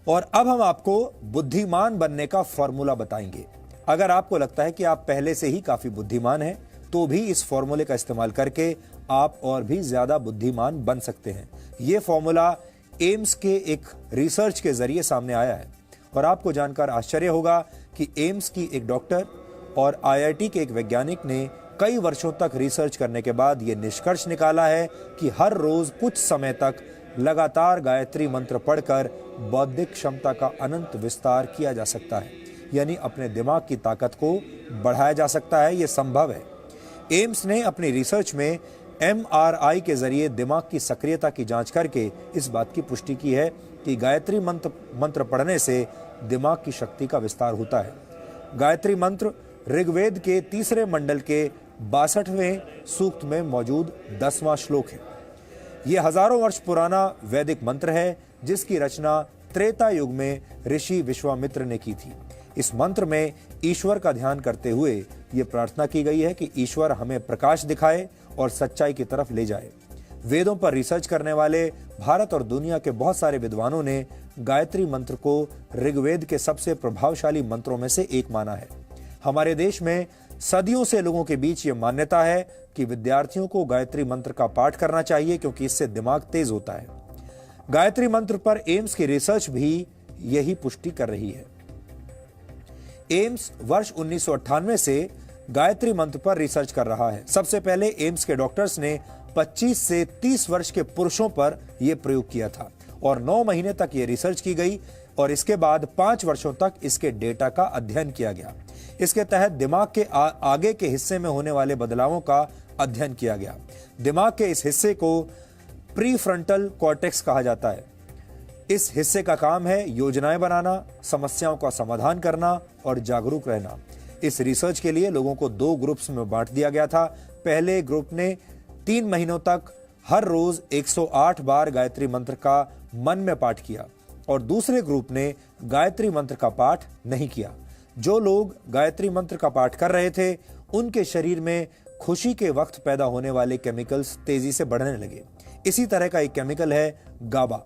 और अब हम आपको बुद्धिमान बनने का फॉर्मूला बताएंगे। अगर आपको लगता है कि आप पहले से ही काफी बुद्धिमान हैं, तो भी इस फॉर्मूले का इस्तेमाल करके आप और भी ज्यादा बुद्धिमान बन सकते हैं। यह फॉर्मूला एम्स के एक रिसर्च के जरिए सामने आया है और आपको जानकर आश्चर्य होगा कि एम्स की एक डॉक्टर और आईआईटी के एक वैज्ञानिक ने कई वर्षों तक रिसर्च करने के बाद यह निष्कर्ष निकाला है कि हर रोज कुछ समय तक लगातार गायत्री मंत्र पढ़कर बौद्धिक क्षमता का अनंत विस्तार किया जा सकता है, यानी अपने दिमाग की ताकत को बढ़ाया जा सकता है। यह संभव है। एम्स ने अपनी रिसर्च में एमआरआई के जरिए दिमाग की सक्रियता की जांच करके इस बात की पुष्टि की है कि गायत्री मंत्र पढ़ने से दिमाग की शक्ति का विस्तार होता है। गायत्री मंत्र ऋग्वेद के 3 मंडल के 62वें सूक्त में मौजूद 10वां श्लोक है। यह हजारों वर्ष पुराना वैदिक मंत्र है, जिसकी रचना त्रेता युग में ऋषि विश्वामित्र ने की थी। इस मंत्र में ईश्वर का ध्यान करते हुए यह प्रार्थना की गई है कि ईश्वर हमें प्रकाश दिखाए और सच्चाई की तरफ ले जाए। वेदों पर रिसर्च करने वाले भारत और दुनिया के बहुत सारे विद्वानों ने गायत्री मंत्र को ऋग्वेद के सबसे प्रभावशाली मंत्रों में से एक माना है। हमारे देश में सदियों से लोगों के बीच ये मान्यता है कि विद्यार्थियों को गायत्री मंत्र का पाठ करना चाहिए, क्योंकि इससे दिमाग तेज होता है। गायत्री मंत्र पर एम्स की रिसर्च भी यही पुष्टि कर रही है। एम्स वर्ष 1998 से गायत्री मंत्र पर रिसर्च कर रहा है। सबसे पहले एम्स के डॉक्टर्स ने 25 से 30 वर्ष के पुरुषों पर यह प्रयोग किया था और 9 महीने तक यह रिसर्च की गई और इसके बाद 5 वर्षों तक इसके डेटा का अध्ययन किया गया। इसके तहत दिमाग के आगे के हिस्से में होने वाले बदलावों का अध्ययन किया गया। दिमाग के इस हिस्से को प्रीफ्रंटल कॉर्टेक्स कहा जाता है। इस हिस्से का काम है योजनाएं बनाना, समस्याओं का समाधान करना और जागरूक रहना। इस रिसर्च के लिए लोगों को 2 ग्रुप्स में बांट दिया गया था। पहले ग्रुप ने 3 महीनों तक हर रोज 108 बार गायत्री मंत्र का मन में पाठ किया और दूसरे ग्रुप ने गायत्री मंत्र का पाठ नहीं किया। जो लोग गायत्री मंत्र का पाठ कर रहे थे, उनके शरीर में खुशी के वक्त पैदा होने वाले केमिकल्स तेजी से बढ़ने लगे। इसी तरह का एक केमिकल है गाबा।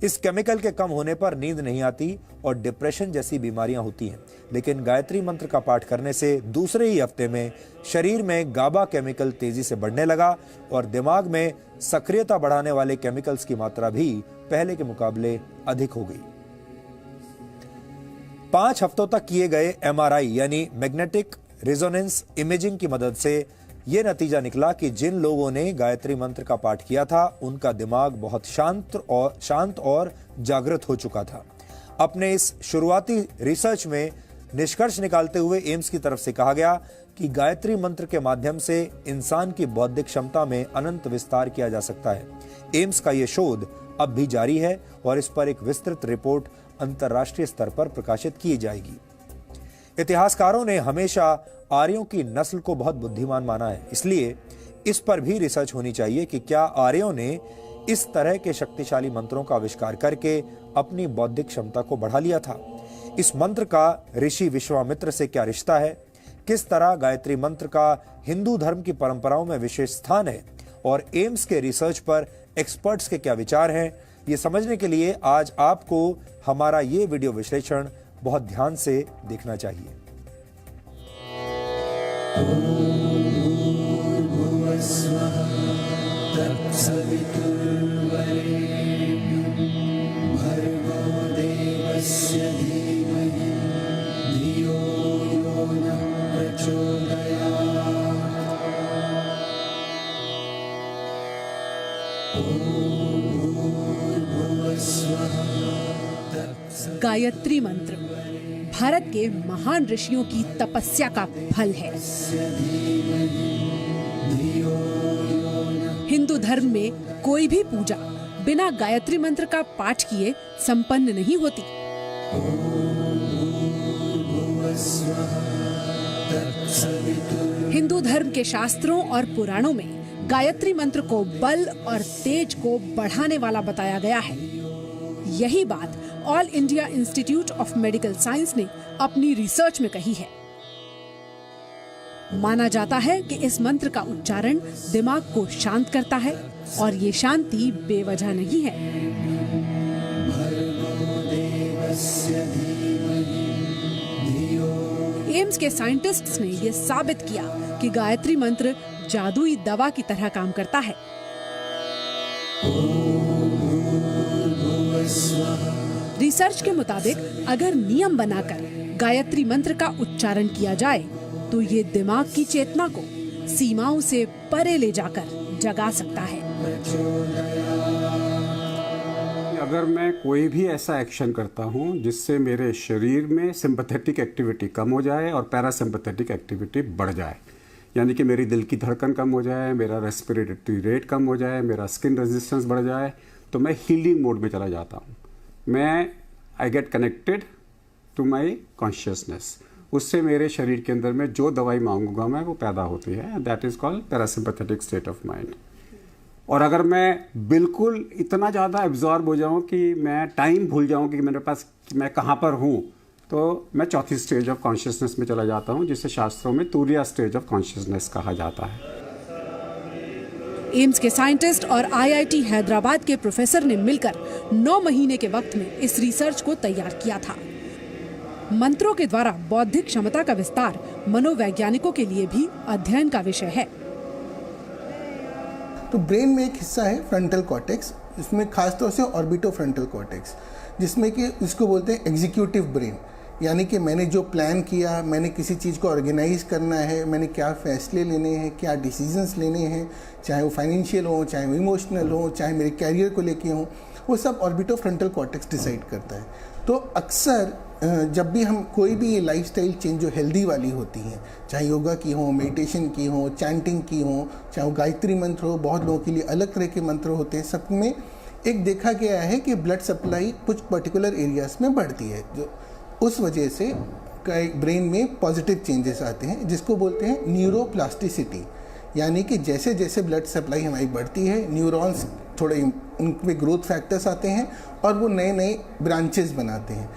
इस केमिकल के कम होने पर नींद नहीं आती और डिप्रेशन जैसी बीमारियां होती हैं। लेकिन गायत्री मंत्र का पाठ करने से दूसरे ही हफ्ते में शरीर में गाबा केमिकल तेजी से बढ़ने लगा और दिमाग में सक्रियता बढ़ाने वाले केमिकल्स की मात्रा भी पहले के मुकाबले अधिक हो गई। 5 हफ्तों तक किए गए एमआरआई यानी मैग्नेटिक रेजोनेंस इमेजिंग की मदद से यह नतीजा निकला कि जिन लोगों ने गायत्री मंत्र का पाठ किया था, उनका दिमाग बहुत शांत और जागृत हो चुका था। अपने इस शुरुआती रिसर्च में निष्कर्ष निकालते हुए एम्स की तरफ से कहा गया कि गायत्री मंत्र के माध्यम से इंसान की बौद्धिक क्षमता में अनंत विस्तार किया जा सकता है। एम्स का यह शोध अब भी जारी है और इस पर एक विस्तृत रिपोर्ट अंतर्राष्ट्रीय स्तर पर प्रकाशित की जाएगी। इतिहासकारों ने हमेशा आर्यों की नस्ल को बहुत बुद्धिमान माना है, इसलिए इस पर भी रिसर्च होनी चाहिए कि क्या आर्यों ने इस तरह के शक्तिशाली मंत्रों का आविष्कार करके अपनी बौद्धिक क्षमता को बढ़ा लिया था। इस मंत्र का ऋषि विश्वामित्र से क्या रिश्ता है, किस तरह गायत्री मंत्र का हिंदू धर्म की परंपराओं में विशेष स्थान है और एम्स के रिसर्च पर एक्सपर्ट्स के क्या विचार हैं, ये समझने के लिए आज आपको हमारा ये वीडियो विश्लेषण बहुत ध्यान से देखना चाहिए। गायत्री मंत्र भारत के महान ऋषियों की तपस्या का फल है। हिंदू धर्म में कोई भी पूजा बिना गायत्री मंत्र का पाठ किए संपन्न नहीं होती। हिंदू धर्म के शास्त्रों और पुराणों में गायत्री मंत्र को बल और तेज को बढ़ाने वाला बताया गया है। यही बात all India institute of medical science ने अपनी रिसर्च में कही है। माना जाता है कि इस मंत्र का उच्चारण दिमाग को शांत करता है और ये शांति बेवजह नहीं है। एम्स के साइंटिस्ट्स ने ये साबित किया कि गायत्री मंत्र जादुई दवा की तरह काम करता है। रिसर्च के मुताबिक अगर नियम बनाकर गायत्री मंत्र का उच्चारण किया जाए तो ये दिमाग की चेतना को सीमाओं से परे ले जाकर जगा सकता है। अगर मैं कोई भी ऐसा एक्शन करता हूं जिससे मेरे शरीर में सिंपैथेटिक एक्टिविटी कम हो जाए और पैरासिम्पैथेटिक एक्टिविटी बढ़ जाए, यानी कि मेरी दिल की धड़कन कम हो जाए, मेरा रेस्पिरेटरी रेट कम हो जाए, मेरा स्किन रेजिस्टेंस बढ़ जाए, तो मैं हीलिंग मोड में चला जाता हूं। I get connected to my consciousness. उससे मेरे शरीर के अंदर में जो दवाई मांगूंगा मैं वो पैदा होती है। That is called parasympathetic state of mind. और अगर मैं बिल्कुल इतना ज़्यादा एब्जॉर्ब हो जाऊं कि मैं टाइम भूल जाऊं कि मेरे पास मैं कहाँ पर हूँ, तो मैं चौथी स्टेज ऑफ कॉन्शियसनेस में चला जाता हूँ, जिसे शास्त्रों में तुरिया स्टेज ऑफ कॉन्शियसनेस कहा जाता है। एम्स के साइंटिस्ट और आईआईटी हैदराबाद के प्रोफेसर ने मिलकर 9 महीने के वक्त में इस रिसर्च को तैयार किया था। मंत्रों के द्वारा बौद्धिक क्षमता का विस्तार मनोवैज्ञानिकों के लिए भी अध्ययन का विषय है। तो ब्रेन में एक हिस्सा है फ्रंटल कॉर्टेक्स, इसमें खासतौर से ऑर्बिटोफ्रंटल कॉर्टेक्स, जिसमें कि इसको बोलते हैं एग्जीक्यूटिव ब्रेन। यानी कि मैंने जो प्लान किया, मैंने किसी चीज़ को ऑर्गेनाइज करना है, मैंने क्या फैसले लेने हैं, क्या डिसीजंस लेने हैं, चाहे वो फाइनेंशियल हो, चाहे वो इमोशनल हो, चाहे मेरे कैरियर को लेके हो, वो सब ऑर्बिटोफ्रंटल कॉर्टेक्स डिसाइड करता है। तो अक्सर जब भी हम कोई भी ये लाइफस्टाइल चेंज जो हेल्दी वाली होती हैं, चाहे योगा की हो, मेडिटेशन की हो, चैंटिंग की हो, चाहे वो गायत्री मंत्र हो, बहुत लोगों के लिए अलग तरह के मंत्र होते हैं, सब में एक देखा गया है कि ब्लड सप्लाई कुछ पर्टिकुलर एरियाज में बढ़ती है, जो उस वजह से ब्रेन में पॉजिटिव चेंजेस आते हैं, जिसको बोलते हैं न्यूरोप्लास्टिसिटी। यानी कि जैसे जैसे ब्लड सप्लाई हमारी बढ़ती है, न्यूरॉन्स थोड़े उनमें ग्रोथ फैक्टर्स आते हैं और वो नए नए ब्रांचेस बनाते हैं।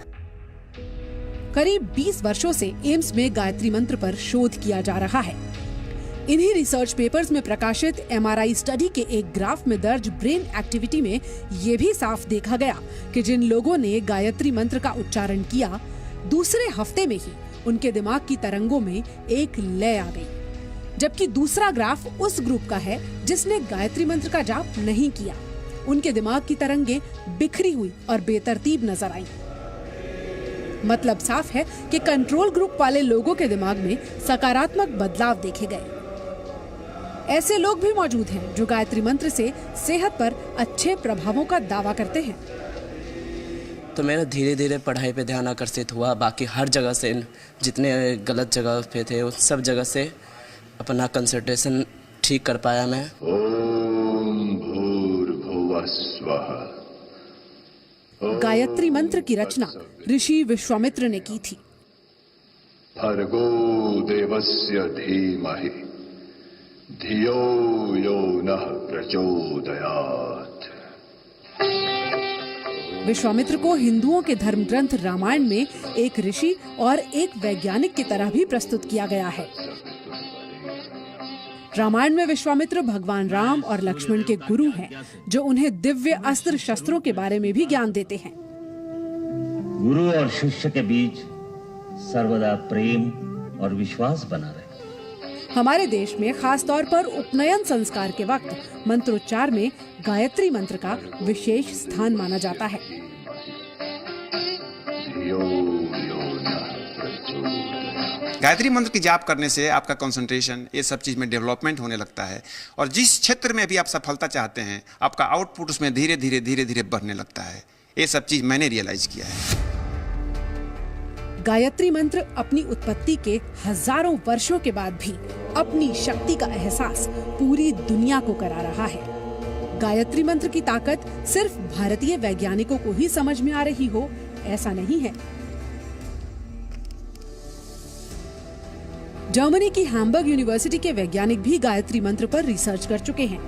करीब 20 वर्षों से एम्स में गायत्री मंत्र पर शोध किया जा रहा है। इन्हीं रिसर्च पेपर्स में प्रकाशित एमआरआई स्टडी के एक ग्राफ में दर्ज ब्रेन एक्टिविटी में ये भी साफ देखा गया कि जिन लोगों ने गायत्री मंत्र का उच्चारण किया, दूसरे हफ्ते में ही उनके दिमाग की तरंगों में एक लय आ गई। जबकि दूसरा ग्राफ उस ग्रुप का है जिसने गायत्री मंत्र का जाप नहीं किया। उनके दिमाग की तरंगे बिखरी हुई और बेतरतीब नजर आई। मतलब साफ है कि कंट्रोल ग्रुप वाले लोगों के दिमाग में सकारात्मक बदलाव देखे गए। ऐसे लोग भी मौजूद हैं जो गायत्री मंत्र से सेहत पर अच्छे प्रभावों का दावा करते हैं। तो मेरा धीरे धीरे पढ़ाई पे ध्यान आकर्षित हुआ। बाकी हर जगह से, जितने गलत जगह पे थे उस सब जगह से अपना कंसंट्रेशन ठीक कर पाया मैं। ओम भूर्भुवः स्वः। गायत्री मंत्र की रचना ऋषि विश्वामित्र ने की थी। भर्गो देवस्य धीमहि धियो यो नः प्रचोदयात्। विश्वामित्र को हिंदुओं के धर्म ग्रंथ रामायण में एक ऋषि और एक वैज्ञानिक की तरह भी प्रस्तुत किया गया है। रामायण में विश्वामित्र भगवान राम और लक्ष्मण के गुरु हैं, जो उन्हें दिव्य अस्त्र शस्त्रों के बारे में भी ज्ञान देते हैं। गुरु और शिष्य के बीच सर्वदा प्रेम और विश्वास बना रहे। हमारे देश में खास तौर पर उपनयन संस्कार के वक्त मंत्रोच्चार में गायत्री मंत्र का विशेष स्थान माना जाता है। धियो यो नः प्रचोदयात्। गायत्री मंत्र की जाप करने से आपका कंसंट्रेशन, ये सब चीज़ में डेवलपमेंट होने लगता है और जिस क्षेत्र में भी आप सफलता चाहते हैं, आपका आउटपुट उसमें धीरे धीरे बढ़ने लगता है। ये सब चीज़ मैंने रियलाइज किया है। गायत्री मंत्र अपनी उत्पत्ति के हजारों वर्षों के बाद भी अपनी शक्ति का एहसास पूरी दुनिया को करा रहा है। गायत्री मंत्र की ताकत सिर्फ भारतीय वैज्ञानिकों को ही समझ में आ रही हो, ऐसा नहीं है। जर्मनी की हैम्बर्ग यूनिवर्सिटी के वैज्ञानिक भी गायत्री मंत्र पर रिसर्च कर चुके हैं।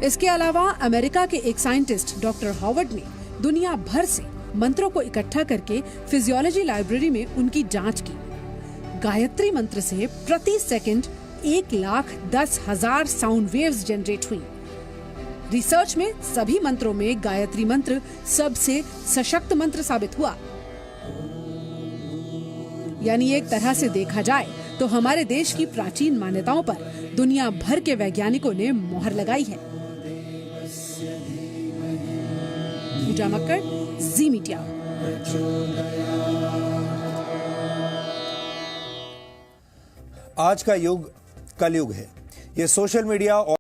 इसके अलावा अमेरिका के एक साइंटिस्ट डॉक्टर हॉवर्ड ने दुनिया भर से मंत्रों को इकट्ठा करके फिजियोलॉजी लाइब्रेरी में उनकी जांच की। गायत्री मंत्र से प्रति सेकंड 1,10,000 साउंड वेव्स जनरेट हुई। रिसर्च में सभी मंत्रों में गायत्री मंत्र सबसे सशक्त मंत्र साबित हुआ। यानी एक तरह से देखा जाए तो हमारे देश की प्राचीन मान्यताओं पर दुनिया भर के वैज्ञानिकों ने मोहर लगाई है। पूजा मक्कड़, जी मीडिया। आज का युग कलयुग है। ये सोशल मीडिया और